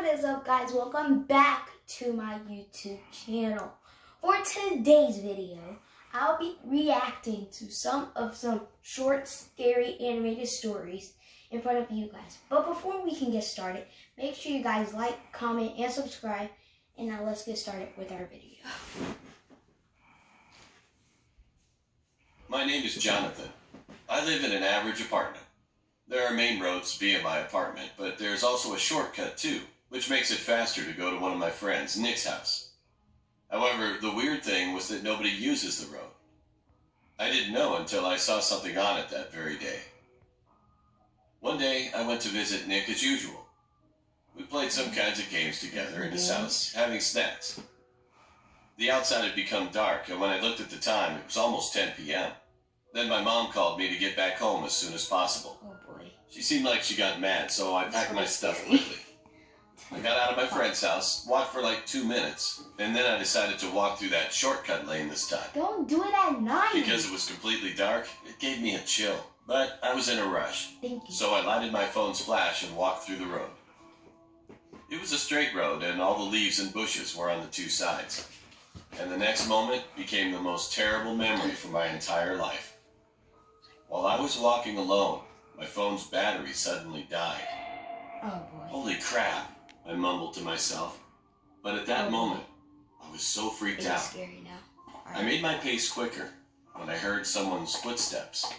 What is up, guys? Welcome back to my YouTube channel. For today's video, I'll be reacting to some short, scary animated stories in front of you guys. But before we can get started, make sure you guys like, comment, and subscribe. And now let's get started with our video. My name is Jonathan. I live in an average apartment. There are main roads via my apartment, but there's also a shortcut too, which makes it faster to go to one of my friends, Nick's house. However, the weird thing was that nobody uses the road. I didn't know until I saw something on it that very day. One day, I went to visit Nick as usual. We played some kinds of games together in his house, having snacks. The outside had become dark, and when I looked at the time, it was almost 10 p.m. Then my mom called me to get back home as soon as possible. Oh boy. She seemed like she got mad, so I packed my stuff quickly. I got out of my friend's house, walked for like 2 minutes, and then I decided to walk through that shortcut lane this time. Don't do it at night. Because it was completely dark, it gave me a chill, but I was in a rush. Thank you. So I lighted my phone's flash and walked through the road. It was a straight road, and all the leaves and bushes were on the two sides. And the next moment became the most terrible memory for my entire life. While I was walking alone, my phone's battery suddenly died. Oh boy. Holy crap, I mumbled to myself. But at that moment, I was so freaked out. It's scary now. I made my pace quicker when I heard someone's footsteps.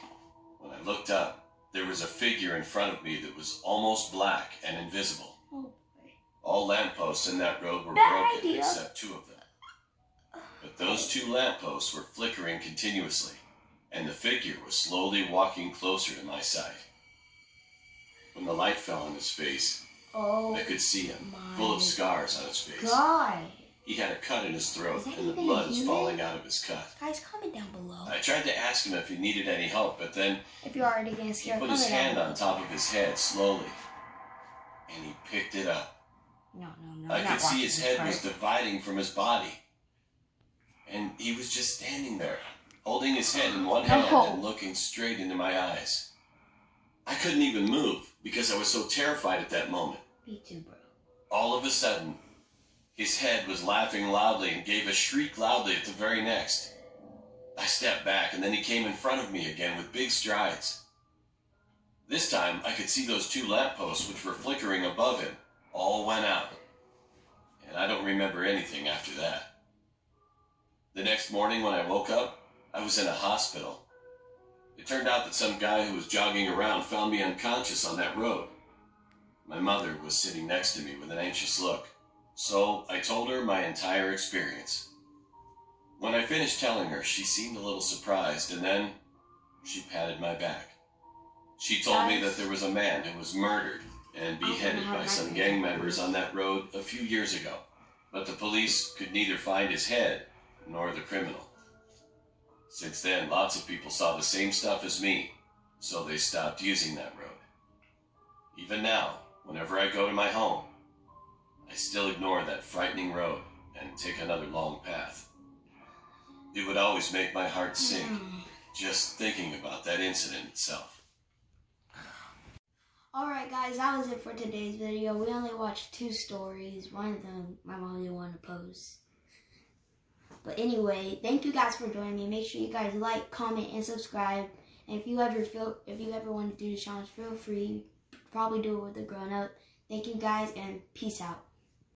When I looked up, there was a figure in front of me that was almost black and invisible. Oh boy. All lampposts in that road were Bad broken idea. except 2 of them. But those 2 lampposts were flickering continuously, and the figure was slowly walking closer to my side. When the light fell on his face, I could see him, full of scars on his face. God. He had a cut in his throat, Is that and the even blood a was human? falling out of his cut. Guys, comment down below. I tried to ask him if he needed any help, but then If you're already getting he scared, put comment his down hand below. on top of his head slowly, and he picked it up. No. I I'm not could see watching his this head part. was dividing from his body. And he was just standing there, holding his head in one hand and looking straight into my eyes. I couldn't even move because I was so terrified at that moment. Me too, bro. All of a sudden, his head was laughing loudly and gave a shriek loudly at the very next. I stepped back, and then he came in front of me again with big strides. This time, I could see those 2 lampposts which were flickering above him all went out. And I don't remember anything after that. The next morning when I woke up, I was in a hospital. It turned out that some guy who was jogging around found me unconscious on that road. My mother was sitting next to me with an anxious look, so I told her my entire experience. When I finished telling her, she seemed a little surprised, and then she patted my back. She told me that there was a man who was murdered and beheaded by some gang members on that road a few years ago, but the police could neither find his head nor the criminal. Since then, lots of people saw the same stuff as me, so they stopped using that road. Even now, whenever I go to my home, I still ignore that frightening road and take another long path. It would always make my heart sink, just thinking about that incident itself. Alright guys, that was it for today's video. We only watched 2 stories. One of them my mom didn't want to post. But anyway, thank you guys for joining me. Make sure you guys like, comment, and subscribe. And if you ever want to do the challenge, feel free. Probably do it with a grown-up. Thank you guys, and peace out.